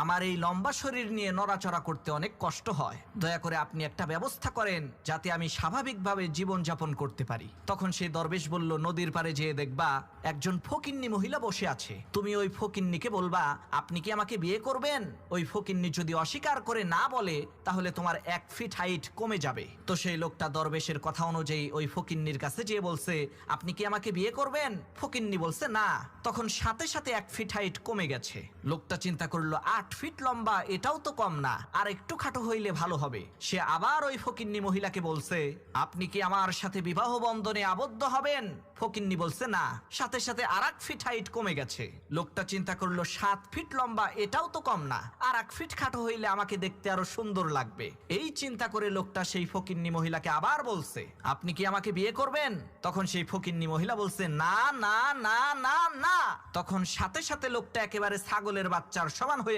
আমার এই লম্বা শরীর নিয়ে নড়াচড়া করতে অনেক কষ্ট হয়, দয়া করে আপনি একটা ব্যবস্থা করেন যাতে আমি স্বাভাবিকভাবে জীবনযাপন করতে পারি। তখন সেই দরবেশ বলল, নদীর পাড়ে যেয়ে দেখবা একজন ফকিন্নি মহিলা বসে আছে, তুমি ওই ফকিন্নিকে বলবা আপনি কি আমাকে বিয়ে করবেন। ওই ফকিন্নি যদি অস্বীকার করে না বলে তাহলে তোমার 1 ফিট হাইট কমে যাবে। তো সেই লোকটা দরবেশের কথা অনুযায়ী ওই ফকিন্নির কাছে যেয়ে বলছে, আপনি কি আমাকে বিয়ে করবেন। ফকিন্নি বলছে না। তখন সাথে সাথে 1 ফিট হাইট কমে গেছে। লোকটা চিন্তা করলো 8 ফিট লম্বা, এটাও তো কম না, আর একটু খাটো হইলে ভালো হবে। সে আবার ওই ফকিন্নি মহিলাকে বলছে, আপনি কি আমার সাথে বিবাহ বন্ধনে আবদ্ধ হবেন। ফকিন্নি বলছে না। সাথে সাথে আর 1 ফিট হাইট কমে গেছে। লোকটা চিন্তা করলো 7 ফিট লম্বা, এটাও তো কম না, আর 1 ফিট খাটো হইলে আমাকে দেখতে আরো সুন্দর লাগবে। এই চিন্তা করে লোকটা সেই ফকিন্নি মহিলাকে আবার বলছে, আপনি কি আমাকে বিয়ে করবেন। তখন সেই ফকিন্নি মহিলা বলছে, না না না না না। তখন সাথে সাথে লোকটা একেবারে ছাগলের বাচ্চার সমান হয়ে